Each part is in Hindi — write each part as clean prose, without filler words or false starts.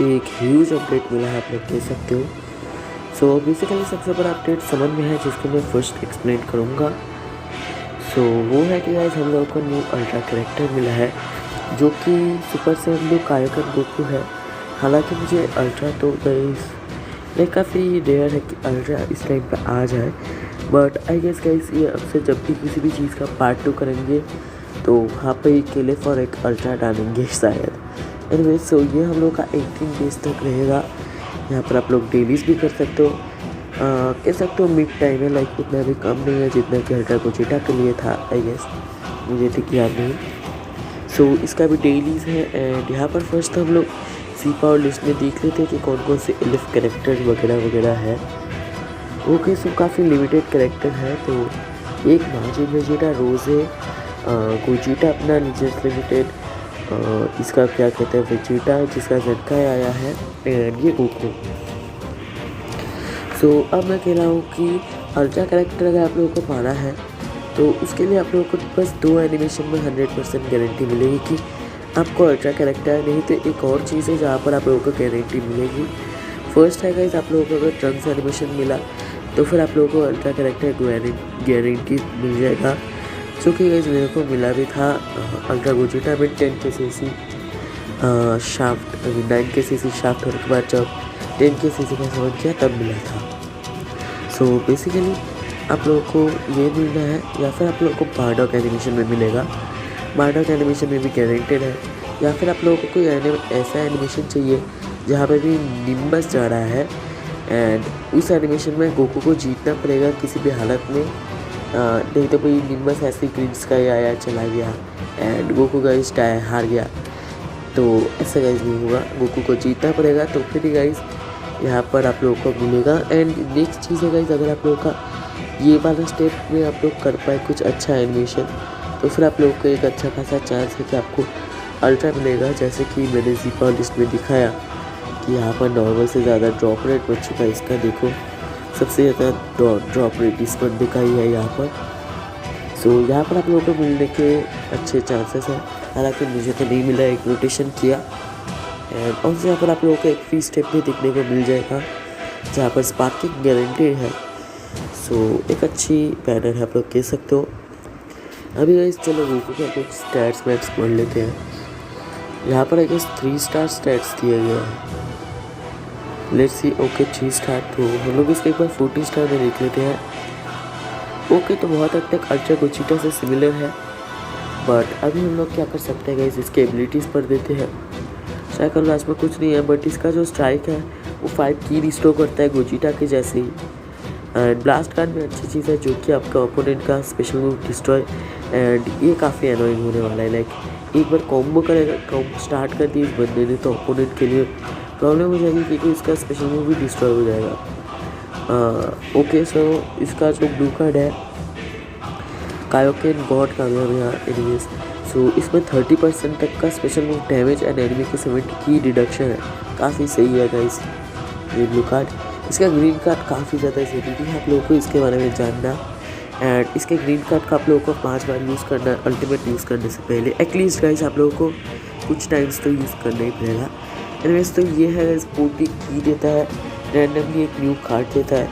एक ह्यूज अपडेट मिला है, आप लोग कह सकते हो। सो बेसिकली सबसे बड़ा अपडेट समझ में है जिसको मैं फर्स्ट एक्सप्लेन करूँगा। सो वो है कि गाइस हम लोगों को न्यू अल्ट्रा कैरेक्टर मिला है जो कि सुपर सेवन ब्लू कायोकन गोकू है। हालांकि मुझे अल्ट्रा तो गाइस लाइक काफ़ी रेयर है कि अल्ट्रा इस टाइम पे आ जाए, बट आई गेस गाइस ये अब से जब भी किसी भी चीज़ का पार्ट 2 करेंगे तो वहाँ पे ही केले फॉर एक अल्ट्रा डालेंगे शायद। एनीवे सो ये हम लोग का 18 डेज तक रहेगा। यहाँ पर आप लोग डेलीज भी कर सकते हो, कह सकते हो मिड टाइम है, लाइक उतना भी कम नहीं है जितना कि अल्ट्रा गोजेटा के लिए था आई गेस, मुझे ठीक याद नहीं। सो इसका भी डेलीज है। एंड यहाँ पर फर्स्ट हम लोग सी पावर लिस्ट में देख लेते हैं कि कौन कौन से एलिफ कैरेक्टर वगैरह वगैरह है। ओके सो काफ़ी लिमिटेड कैरेक्टर है। तो एक माजिद वेजिटा रोज़ है, गोजिटा अपना निजस लिमिटेड, इसका क्या कहते हैं वेजिटा जिसका झटका आया है, एंड ये गोकू। सो अब मैं कह रहा हूँ कि अल्ट्रा कैरेक्टर अगर आप लोगों को पाना है तो उसके लिए आप लोगों को बस 2 एनिमेशन में 100% गारंटी मिलेगी कि आपको अल्ट्रा कैरेक्टर, नहीं तो एक और चीज़ है जहाँ पर आप लोगों को गारंटी मिलेगी। फर्स्ट है गाइस आप लोगों को अगर ट्रंक्स एनिमेशन मिला तो फिर आप लोगों को अल्ट्रा कैरेक्टर गारंटी मिल जाएगा, जो कि गाइस मेरे को मिला भी था अल्ट्रा गोजिटा में 10 के सीसी शाफ्ट 9 के सीसी शाफ्ट होने के बाद जब 10 के सीसी का समझ किया तब मिला था। सो बेसिकली आप लोगों को ये मिलना है, या फिर आप लोगों को बारडॉग एनिमेशन में मिलेगा। बारडॉग एनिमेशन में भी गारंटेड है, या फिर आप लोगों को कोई ऐसा एनिमेशन चाहिए जहाँ पे भी निम्बस जा रहा है एंड उस एनिमेशन में गोकू को जीतना पड़ेगा किसी भी हालत में, नहीं तो कोई निम्बस ऐसे ग्रीन स्काई आया चला गया एंड गोकू गाइस हार गया, तो ऐसा गाइस नहीं होगा। गोकू को जीतना पड़ेगा तो फिर ही गाइस यहाँ पर आप लोगों को मिलेगा। एंड नेक्स्ट चीज़ है गाइस, अगर आप लोगों का ये वाला स्टेप में आप लोग कर पाए कुछ अच्छा एनिमेशन तो फिर आप लोगों को एक अच्छा खासा चांस है कि आपको अल्ट्रा मिलेगा। जैसे कि मैंने जी पावर लिस्ट में दिखाया कि यहाँ पर नॉर्मल से ज़्यादा ड्रॉप रेट बच चुका है। इसका देखो सबसे ज़्यादा ड्रॉप रेट इस बंदे का ही है यहाँ पर। सो यहाँ पर आप लोगों को मिलने के अच्छे चांसेस हैं, हालांकि मुझे तो नहीं मिला, एक रोटेशन किया। एंड ऑल्सो यहाँ पर आप लोगों को एक फ्री स्टेप भी देखने को मिल जाएगा जहाँ पर स्पार्किंग गारंटेड है। सो एक अच्छी बैनर है, आप लोग कह सकते हो। अभी गाइस चलो गोकू का कुछ स्टैट्स मैट्स पढ़ लेते हैं। यहाँ पर आई गेस 3 स्टार स्टैट्स दिए गए हैं। Let's see. ओके 3 स्टार, तो हम लोग इसके एक बार 40 स्टार में देख लेते हैं। ओके तो बहुत हद तक अल्ट्रा गोजिटा से सिमिलर है, बट अभी हम लोग क्या कर सकते हैं गाइस, इसके एबिलिटीज़ पर देते हैं। साइकिल लास्ट में कुछ नहीं है, बट इसका जो स्ट्राइक है वो 5 की रिस्टोर करता है गोजिटा के जैसे ही। एंड ब्लास्ट कार्ड में अच्छी चीज़ है जो कि आपका ओपोनेंट का स्पेशल मूव डिस्ट्रॉय, एंड ये काफ़ी अनोइंग होने वाला है। लाइक एक बार कॉम्बो करेगा, कॉम्बो स्टार्ट कर दी इस बंदे ने तो ओपोनेंट के लिए प्रॉब्लम हो जाएगी क्योंकि इसका स्पेशल मूव भी डिस्ट्रॉय हो जाएगा। ओके सो इसका जो ब्लू कार्ड है कायोकेन गॉड का भी हम यहाँ एनिमीज, सो इसमें 30% तक का special move damage and enemy के 70 की रिडक्शन है, काफ़ी सही है गाइस ये ब्लू कार्ड। इसका ग्रीन कार्ड काफ़ी ज़्यादा ज़रूरी है आप लोगों को इसके बारे में जानना। एंड इसके ग्रीन कार्ड का आप लोगों को 5 बार यूज़ करना है अल्टीमेट यूज़ करने से पहले, एटलीस्ट गाइस आप लोगों को कुछ टाइम्स तो यूज़ करना ही पड़ेगा। एनीवेज तो ये है गाइस, 40 की देता है, रैंडमली एक न्यू कार्ड देता है,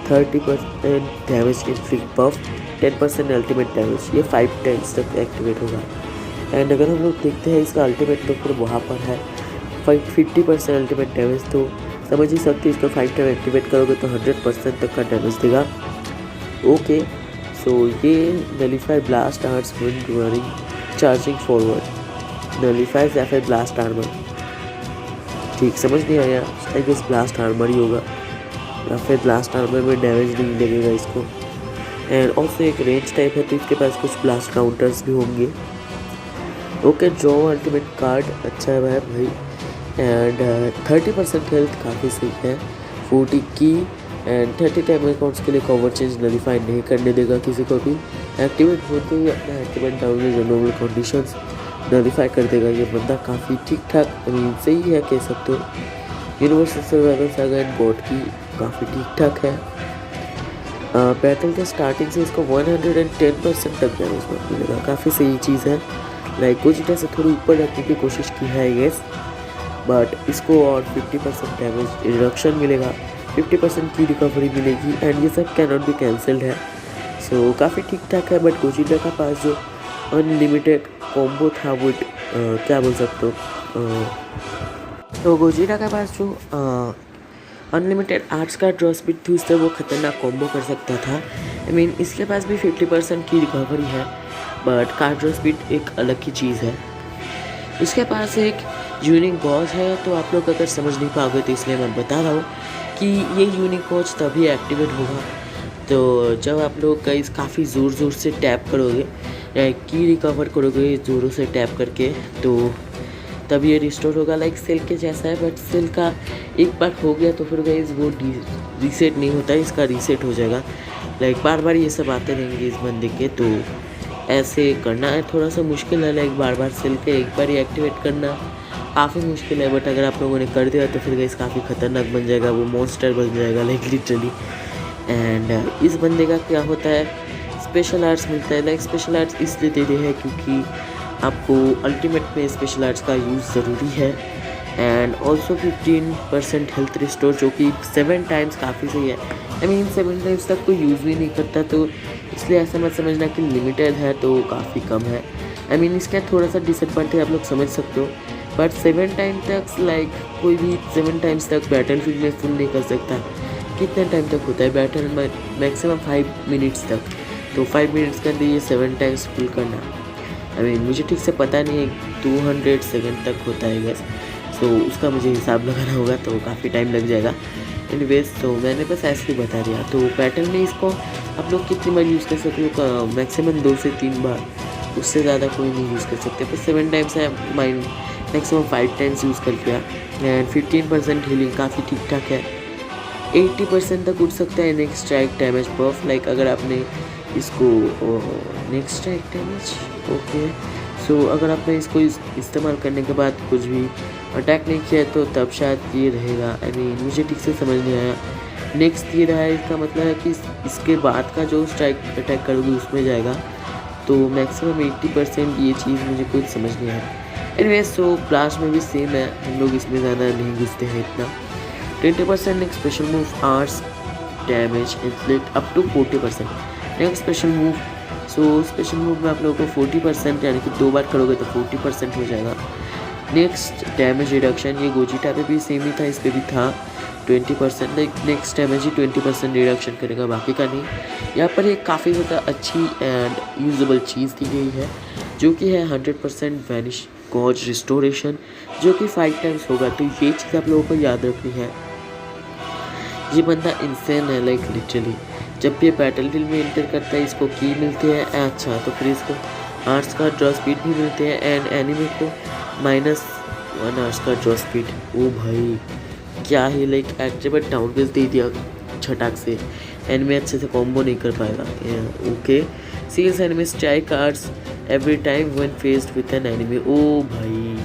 30% डैमेज इन्फ्लिक्ट बफ, 10% अल्टीमेट डैमेज, ये 5 टाइम्स तक एक्टिवेट होगा। एंड अगर हम लोग देखते हैं इसका अल्टीमेट तो फिर वहाँ पर है 50% अल्टीमेट डैमेज, तो समझ ही सकते इसको 5 टाइम एक्टिवेट करोगे तो 100% तक का डैमेज देगा। ओके सो ये nullify blast arts when running charging forward, nullifies या फिर ब्लास्ट आर्मर, ठीक समझ नहीं आया, आई गेस ब्लास्ट आर्मर ही होगा, या फिर ब्लास्ट आर्मर में डैमेज नहीं लगेगा इसको। एंड ऑल्सो एक रेंज टाइप है तो इसके पास कुछ ब्लास्ट काउंटर्स भी होंगे। ओके ड्रॉ अल्टीमेट कार्ड अच्छा है भाई, एंड 30% हेल्थ काफ़ी सही है, 40 की एंड 30 टाइम अकाउंट्स के लिए कवर चेंज नलीफाई नहीं करने देगा किसी को भी, एक्टिवेट होते ही अपना activate down normal conditions nullify कर देगा। ये बंदा काफ़ी ठीक ठाक सही है कह सकते हो। Universal survival saga and God की काफ़ी ठीक ठाक है। बैटल के स्टार्टिंग से इसको 110% तक डैमेज मिलेगा, काफ़ी सही चीज़ है। लाइक गोजिटा से थोड़ी ऊपर रखने की कोशिश की है आई गेस। बट इसको और 50% डैमेज रिडक्शन मिलेगा, 50% की रिकवरी मिलेगी एंड ये सब कैनॉट भी कैंसल्ड है। सो काफ़ी ठीक ठाक है। बट गोजिटा का पास जो अनलिमिटेड कॉम्बो था वो क्या बोल सकते हो, तो गोजिटा के पास जो अनलिमिटेड आर्ट्स का ड्रॉ स्पीड थी उससे वो खतरनाक कॉम्बो कर सकता था। आई मीन इसके पास भी 50% की रिकवरी है, बट कार ड्रॉ स्पीड एक अलग की चीज़ है। इसके पास एक यूनिक बॉस है, तो आप लोग अगर समझ नहीं पाओगे तो इसलिए मैं बता रहा हूँ कि ये यूनिक बॉस तभी एक्टिवेट होगा तो जब आप लोग काफ़ी ज़ोर से टैप करोगे या की रिकवर करोगे ज़ोरों से टैप करके, तो तब ये रिस्टोर होगा। लाइक सेल के जैसा है, बट सेल का एक बार हो गया तो फिर गाइस वो रीसेट नहीं होता है, इसका रीसेट हो जाएगा। लाइक बार बार ये सब आते रहेंगे इस बंदे के, तो ऐसे करना है थोड़ा सा मुश्किल है। लाइक बार बार सेल के एक बार ही एक्टिवेट करना काफ़ी मुश्किल है, बट अगर आप लोगों ने कर दिया तो फिर गाइस काफ़ी खतरनाक बन जाएगा, वो मॉन्स्टर बन जाएगा लाइक लिटरली। एंड इस बंदे का क्या होता है, स्पेशल आर्ट्स मिलता है। लाइक स्पेशल आर्ट्स इसलिए देते हैं क्योंकि आपको अल्टीमेट में स्पेशल आर्ट्स का यूज़ ज़रूरी है। एंड ऑल्सो 15% हेल्थ रिस्टोर, जो कि 7 टाइम्स काफ़ी सही है। आई मीन 7 टाइम्स तक कोई यूज़ भी नहीं करता, तो इसलिए ऐसा मत समझना कि लिमिटेड है तो काफ़ी कम है। आई मीन इसका थोड़ा सा डिसएडवांटेज आप लोग समझ सकते हो, बट 7 टाइम तक लाइक कोई भी 7 टाइम्स तक बैटल फील्ड में फुल नहीं कर सकता। कितने टाइम तक होता है बैटल में, मैक्सिमम 5 मिनट्स तक, तो 5 मिनट्स के अंदर ये 7 टाइम्स फुल करना। आई मीन मुझे ठीक से पता नहीं है, 200 सेकेंड तक होता है गैस, सो उसका मुझे हिसाब लगाना होगा तो काफ़ी टाइम लग जाएगा। एनीवेज तो मैंने बस ऐसे ही बता दिया। तो बैटल में इसको आप लोग कितनी बार यूज़ कर सकते हो, मैक्सिमम 2 से 3 बार, उससे ज़्यादा कोई नहीं यूज़ कर सकते। पर 7 टाइम्स है, माइंड मैक्सिमम 5 टाइम्स यूज़ कर लिया। एंड 15% हीलिंग काफ़ी ठीक ठाक है। 80% तक उठ सकता है नेक्स्ट स्ट्राइक डैमेज बफ। लाइक अगर आपने इसको नेक्स्ट स्ट्राइक डैमेज, ओके, सो अगर आपने इसको इस्तेमाल करने के बाद कुछ भी अटैक नहीं किया तो तब शायद ये रहेगा। आई मीन मुझे ठीक से समझ नहीं आया। नेक्स्ट ये रहा है, इसका मतलब है कि इसके बाद का जो स्ट्राइक अटैक करोगे उसमें जाएगा, तो मैक्सिमम 80% ये चीज़ मुझे कुछ समझ नहीं आया। एनीवेज सो ब्लास्ट में भी सेम है, हम लोग इसमें ज़्यादा नहीं घुसते हैं इतना। 20% next special move arts damage inflict up to 40%। Next special move, so special move में आप लोगों को 40%, यानी कि 2 बार करोगे तो 40% हो जाएगा। नेक्स्ट डैमेज रिडक्शन, ये गोजिटा पे भी सेम ही था, इस पर भी था 20%। नेक्स्ट डैमेज ही 20% रिडक्शन करेगा, बाकी का नहीं। यहाँ पर एक काफ़ी ज़्यादा अच्छी एंड यूजेबल चीज़ दी गई है, जो कि है 100% वैनिश गॉज रिस्टोरेशन, जो कि 5 टाइम्स होगा। तो ये चीज़ आप लोगों को याद रखनी है। ये बंदा इंसेन है लाइक लिटरली। जब ये बैटल फील्ड में एंटर करता है इसको की मिलती है, अच्छा तो फिर इसको आर्ट्स का ड्रॉ स्पीड भी मिलते हैं एंड एनिमी को -1 आर्ट्स का ड्रॉ स्पीड। ओ भाई क्या ही लाइक एक्टिवेट डाउन बेस दे दिया छटाक से, एनिमी अच्छे से कॉम्बो नहीं कर पाएगा। Okay, seals enemy strike arts every time when faced with an enemy. ओ भाई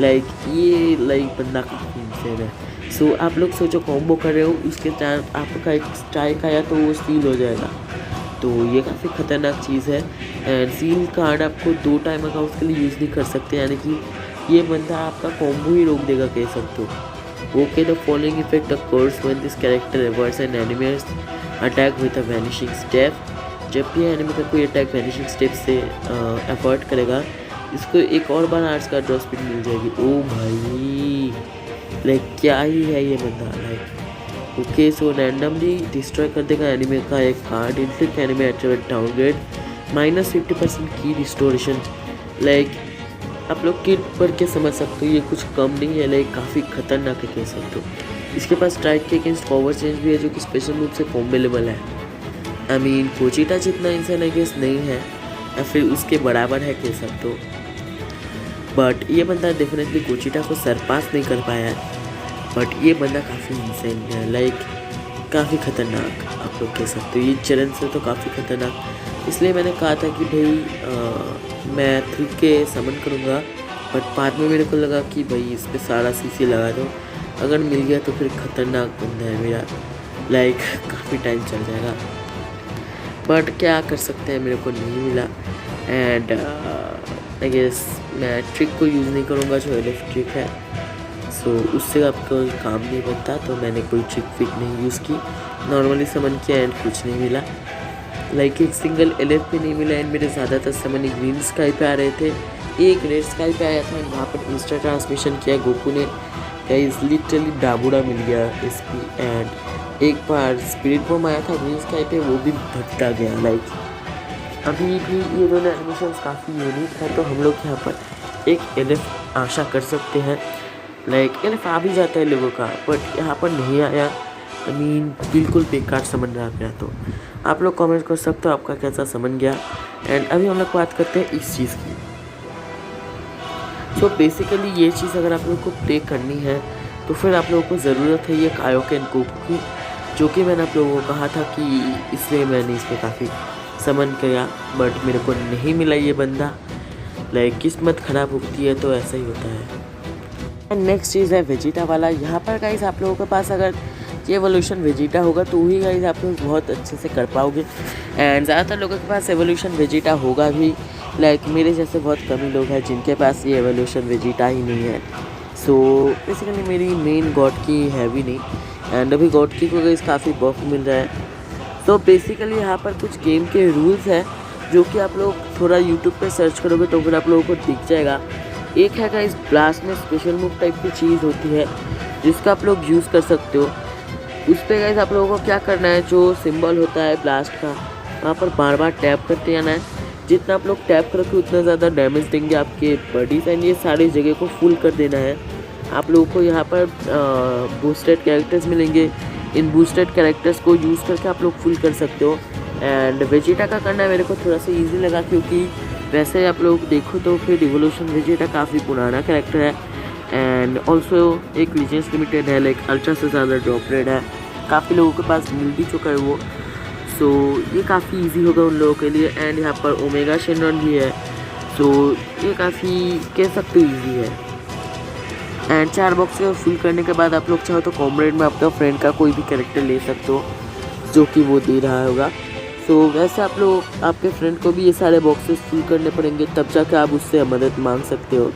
लाइक ये लाइक बंदा काफ़ी इंसेन है। सो आप लोग सोचो कॉम्बो कर रहे हो, उसके टाइम आपका एक स्ट्राइक आया तो वो सील हो जाएगा, तो ये काफ़ी ख़तरनाक चीज़ है। एंड सील कार्ड आपको 2 टाइम अकाउंट्स के लिए यूज़ नहीं कर सकते, यानी कि ये बंदा आपका कॉम्बो ही रोक देगा कह सकते हो। Okay, the following effect occurs when this character reverse an enemy's attack with a vanishing step. जब भी एनिमी का कोई अटैक वैनिशिंग स्टेप से अवॉइड करेगा, इसको एक और बार आर्ट्स का ड्रॉ स्पीड मिल जाएगी। ओ भाई लाइक क्या ही है ये बंदा like. Okay, so randomly destroy कर देगा एनिमे का एक card, inflict enemy activate downgrade, -50% की रिस्टोरेशन। लाइक आप लोग किट पढ़ के समझ सकते हो, ये कुछ कम नहीं है, लाइक काफ़ी खतरनाक है कह सकते हो। इसके पास स्ट्राइक के अगेंस्ट पावर चेंज भी है, जो कि स्पेशल रूप से कॉम्बेलेबल है। आई मीन गोजिटा जितना इंसान अगेंस्ट नहीं है या फिर उसके बराबर है कह सकते हो, बट ये बंदा डेफिनेटली गोजिटा को सरपास नहीं कर पाया है। बट ये बंदा काफ़ी इंसेन है, लाइक काफ़ी ख़तरनाक आप लोग कह सकते हो। ये चरण से तो काफ़ी ख़तरनाक, इसलिए मैंने कहा था कि भाई मैं 3 के समन करूँगा, बट बाद में मेरे को लगा कि भाई इस पर सारा CC लगा दो, अगर मिल गया तो फिर ख़तरनाक बंदा है मेरा, लाइक काफ़ी टाइम चल जाएगा। बट क्या कर सकते हैं, मेरे को नहीं मिला। एंड आई गेस मैं ट्रिक को यूज़ नहीं करूँगा, जो LF ट्रिक है। सो उससे आपको काम नहीं बनता, तो मैंने कोई ट्रिक फिक नहीं यूज़ की, नॉर्मली समन किया एंड कुछ नहीं मिला। लाइक एक सिंगल एलएफ भी नहीं मिला एंड मेरे ज़्यादातर समन ग्रीन स्काई पे आ रहे थे, एक रेड स्काई पे आया था एंड वहाँ पर इंस्टा ट्रांसमिशन किया गोकू ने, गाइस लिटरली डाबूडा मिल गया एसपी एंड एक बार स्पिरिट बॉम्ब आया था ग्रीन स्काई पे, वो भी भटका गया। लाइक अभी भी ये दोनों एनिमेशंस काफ़ी यूनिक है, तो हम लोग यहाँ पर एक एलएफ आशा कर सकते हैं। लाइक एलएफ आ भी जाता है लोगों का, बट यहाँ पर नहीं आया। आई मीन बिल्कुल बेकार समझ रहा गया। तो आप लोग कमेंट कर सकते हो आपका कैसा समझ गया। एंड अभी हम लोग बात करते हैं इस चीज़ की। तो बेसिकली ये चीज़ अगर आप लोग को प्ले करनी है तो फिर आप लोगों को ज़रूरत है ये कायोकेन गोकू की, जो कि मैंने आप लोगों को कहा था कि इसलिए मैंने इस पर काफ़ी समन किया, बट मेरे को नहीं मिला ये बंदा। लाइक किस्मत ख़राब होती है तो ऐसा ही होता है। एंड नेक्स्ट चीज़ है वेजिटा वाला। यहाँ पर गाइस आप लोगों के पास अगर ये एवोल्यूशन वेजिटा होगा तो वही गाइस आप लोग बहुत अच्छे से कर पाओगे। एंड ज़्यादातर लोगों के पास एवोल्यूशन वेजिटा होगा भी, लाइक मेरे जैसे बहुत कम ही लोग हैं जिनके पास ये एवोल्यूशन वेजिटा ही नहीं है। सो बेसिकली मेरी मेन गॉड की है भी नहीं, एंड अभी गॉड की को गाइस काफ़ी बफ मिल रहा है। तो बेसिकली यहाँ पर कुछ गेम के रूल्स हैं जो कि आप लोग थोड़ा यूट्यूब पे सर्च करोगे तो फिर आप लोगों को दिख जाएगा। एक है गाइस ब्लास्ट में स्पेशल मूव टाइप की चीज़ होती है जिसका आप लोग यूज़ कर सकते हो। उस पर गाइस आप लोगों को क्या करना है, जो सिंबल होता है ब्लास्ट का वहाँ पर बार बार टैप करते जाना है। जितना आप लोग टैप करोगे उतना ज़्यादा डैमेज देंगे आपके बॉडीज, एंड ये सारी जगह को फुल कर देना है। आप लोगों को यहाँ पर बूस्टेड कैरेक्टर्स मिलेंगे, इन बूस्टेड कैरेक्टर्स को यूज़ करके आप लोग फुल कर सकते हो। एंड वेजिटा का करना मेरे को थोड़ा सा ईजी लगा, क्योंकि वैसे आप लोग देखो तो फिर इवोल्यूशन वेजिटा काफ़ी पुराना कैरेक्टर है एंड ऑल्सो एक लीजेंड्स लिमिटेड है, लाइक अल्ट्रा से ज़्यादा ड्रॉप रेट है, काफ़ी लोगों के पास मिल भी चुका है वो। सो ये काफ़ी इजी होगा उन लोगों के लिए। एंड यहाँ पर ओमेगा शेनरॉन भी है, सो ये काफ़ी कह सकते हो ईजी है। एंड 4 बॉक्स को फुल करने के बाद आप लोग चाहो तो कॉमरेड में अपने फ्रेंड का कोई भी कैरेक्टर ले सकते हो जो कि वो दे रहा होगा। सो वैसे आप लोग आपके फ्रेंड को भी ये सारे बॉक्सेस फुल करने पड़ेंगे, तब जाकर आप उससे मदद मांग सकते हो।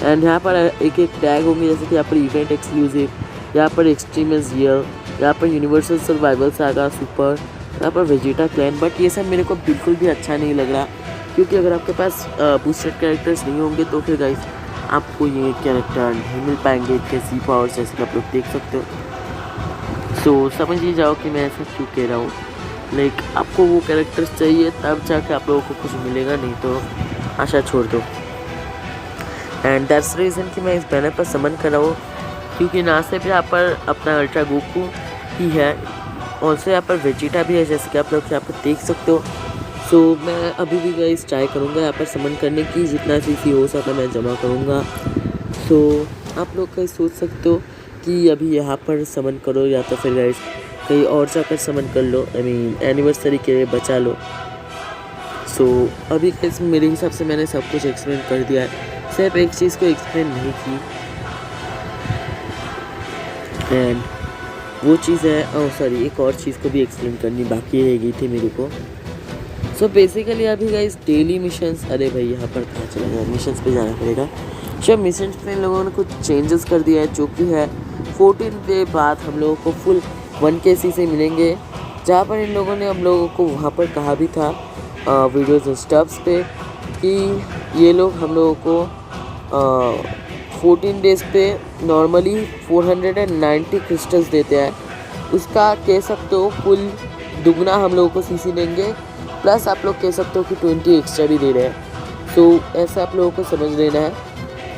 एंड यहाँ पर एक एक टैग होंगे, जैसे कि यहाँ पर इवेंट एक्सक्लूसिव, यहाँ पर एक्सट्रीमस ईयर, यहाँ पर यूनिवर्सल सर्वाइवल सागा सुपर, यहाँ पर वेजिटा क्लैन। बट ये सब मेरे को बिल्कुल भी अच्छा नहीं लग रहा, क्योंकि अगर आपके पास बूस्टेड कैरेक्टर्स नहीं होंगे तो फिर गाइस आपको ये कैरेक्टर नहीं मिल पाएंगे इतने सी पावर्स, जैसे कि आप लोग देख सकते हो। सो समझ ही जाओ कि मैं ऐसा क्यों कह रहा हूँ। लाइक आपको वो कैरेक्टर्स चाहिए तब जाके आप लोगों को कुछ मिलेगा, नहीं तो आशा छोड़ दो। एंड दैट्स रीज़न कि मैं इस बैनर पर समन कर रहा हूँ, क्योंकि ना सिर्फ यहाँ पर अपना अल्ट्रा गोकू ही है, ऑल्सो यहाँ पर वेजिटा भी है, जैसे कि आप लोग यहाँ पर देख सकते हो। सो मैं अभी भी गाइस ट्राई करूँगा यहाँ पर समन करने की, जितना सीसी हो सका मैं जमा करूँगा। सो आप लोग कहीं सोच सकते हो कि अभी यहाँ पर समन करो या तो फिर गाइस कहीं और जाकर समन कर लो, आई मीन एनिवर्सरी के लिए बचा लो। सो अभी गाइस मेरे हिसाब से मैंने सब कुछ एक्सप्लेन कर दिया है, सिर्फ एक चीज़ को एक्सप्लेन नहीं की, एंड वो चीज़ है सॉरी एक और चीज़ को भी एक्सप्लेन करनी बाकी रह गई थी मेरे को। सो बेसिकली अभी गाइस डेली मिशंस, अरे भाई यहाँ पर कहाँ चला गया, मिशंस पे जाना पड़ेगा। सो मिशंस पे इन लोगों ने कुछ चेंजेस कर दिया है, जो कि है 14 डे बाद हम लोगों को फुल 1KC से मिलेंगे, जहाँ पर इन लोगों ने हम लोगों को वहाँ पर कहा भी था वीडियोज़ और स्टफ्स पे कि ये लोग हम लोगों को 14 डेज़ पे नॉर्मली 490 क्रिस्टल्स देते हैं, उसका कह सकते हो फुल दुगना हम लोगों को सीसी देंगे, प्लस आप लोग कह सकते हो कि 20 एक्स्ट्रा भी दे रहे हैं। सो ऐसा आप लोगों को समझ लेना है।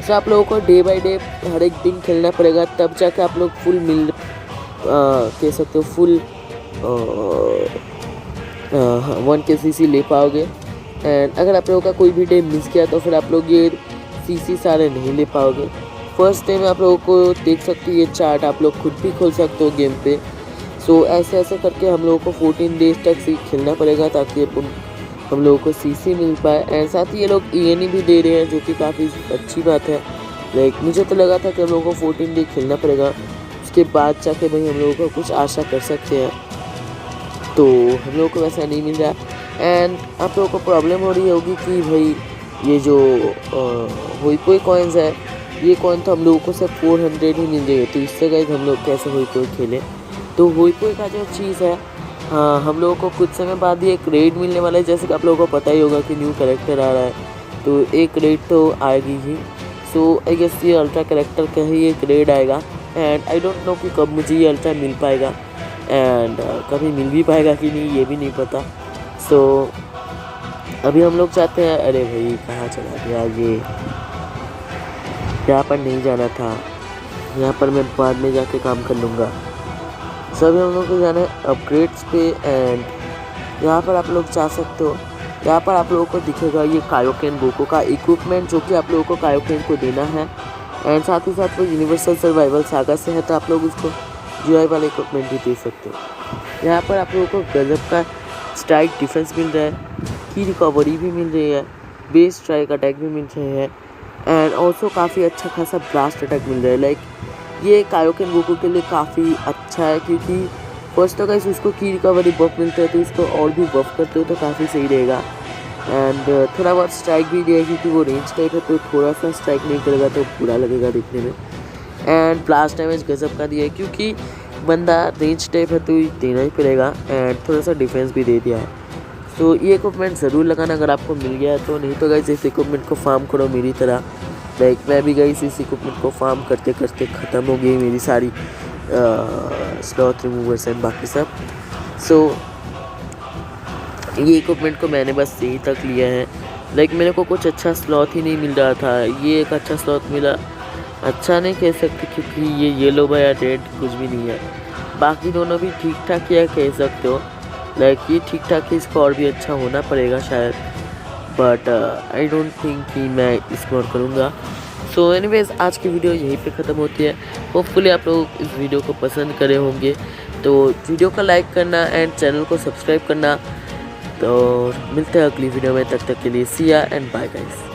सो आप लोगों को डे बाय डे हर एक दिन खेलना पड़ेगा, तब जाके आप लोग फुल कह सकते हो फुल 1KC ले पाओगे। एंड अगर आप लोगों का कोई भी डे मिस किया तो फिर आप लोग ये सीसी सारे नहीं ले पाओगे। फर्स्ट डे में आप लोगों को देख सकते हो ये चार्ट आप लोग खुद भी खोल सकते हो गेम पे। सो ऐसे ऐसे करके हम लोगों को 14 डेज तक खेलना पड़ेगा ताकि हम लोगों को सीसी मिल पाए। एंड साथ ही ये लोग ENE भी दे रहे हैं, जो कि काफ़ी अच्छी बात है। लाइक मुझे तो लगा था कि हम लोगों को 14 डे खेलना पड़ेगा, उसके बाद जाके भाई हम लोगों को कुछ आशा कर सकते हैं, तो हम लोगों को वैसा नहीं मिल रहा। एंड आप लोगों को प्रॉब्लम हो रही होगी कि भाई ये जो हुई कोई कॉइन्स है ये कॉइन तो हम लोगों को सिर्फ 400 ही मिल जाएगी। तो इससे गाइस हम लोग कैसे होईपोई खेलें। तो होईपोई का जो चीज़ है, हाँ, हम लोगों को कुछ समय बाद ही एक रेड मिलने वाला है। जैसे कि आप लोगों को पता ही होगा कि न्यू कैरेक्टर आ रहा है, तो एक रेड तो आएगी ही। सो आई गेस ये अल्ट्रा कैरेक्टर का ही एक रेड आएगा। एंड आई डोंट नो कि कब मुझे ये अल्ट्रा मिल पाएगा, एंड कभी मिल भी पाएगा कि नहीं ये भी नहीं पता। सो अभी हम लोग चाहते हैं, अरे भाई कहाँ चला गया ये, यहाँ पर नहीं जाना था, यहाँ पर मैं बाद में जाके काम कर लूँगा। सभी हम लोग को जाना है अपग्रेड्स पे। एंड यहाँ पर आप लोग जा सकते हो, यहाँ पर आप लोगों को दिखेगा ये कायोकेन गोकू का इक्विपमेंट, जो कि आप लोगों को कायोकेन को देना है। एंड साथ ही साथ वो यूनिवर्सल सर्वाइवल सागा से है, तो आप लोग उसको जीआई वाला इक्विपमेंट भी दे सकते हो। यहाँ पर आप लोगों को गजब का स्ट्राइक डिफेंस मिल रहा है, की रिकवरी भी मिल रही है, बेस स्ट्राइक अटैक भी मिल रहे हैं, एंड ऑल्सो काफ़ी अच्छा खासा ब्लास्ट अटैक मिल रहा है। लाइक ये कायोकेन गोकू के लिए काफ़ी अच्छा है, क्योंकि फर्स्ट तो गाइस उसको की रिकवरी बफ मिलता है, तो इसको और भी बफ करते हो तो काफ़ी सही रहेगा। एंड थोड़ा बहुत स्ट्राइक भी दिया, क्योंकि वो रेंज टाइप है, तो थोड़ा सा स्ट्राइक नहीं करेगा तो बुरा लगेगा दिखने में। एंड ब्लास्ट डैमेज गजब का दिया है, क्योंकि बंदा रेंज टाइप है तो देना ही पड़ेगा। एंड थोड़ा सा डिफेंस भी दे दिया है। तो ये इक्विपमेंट ज़रूर लगाना अगर आपको मिल गया है तो, नहीं तो गाइस इस इक्विपमेंट को फार्म करो मेरी तरह। लाइक मैं भी गाइस इस इक्विपमेंट को फार्म करते करते ख़त्म हो गई मेरी सारी स्लॉथ रिमूवर्स एंड बाकी सब। सो ये इक्विपमेंट को मैंने बस यही तक लिया है। लाइक मेरे को कुछ अच्छा स्लॉथ ही नहीं मिल रहा था, ये एक अच्छा स्लॉथ मिला। अच्छा नहीं कह सकते, क्योंकि ये येलो या रेड कुछ भी नहीं है। बाकी दोनों भी ठीक ठाक ही कह सकते हो। लाइक ये ठीक ठाक ही, इसको और भी अच्छा होना पड़ेगा शायद, बट आई डोंट थिंक कि मैं इग्नोर करूँगा। सो एनीवेज आज की वीडियो यहीं पे ख़त्म होती है। होपफुली आप लोग इस वीडियो को पसंद करे होंगे, तो वीडियो को लाइक करना एंड चैनल को सब्सक्राइब करना। तो मिलते हैं अगली वीडियो में, तब तक के लिए सी या एंड बाय गाइस।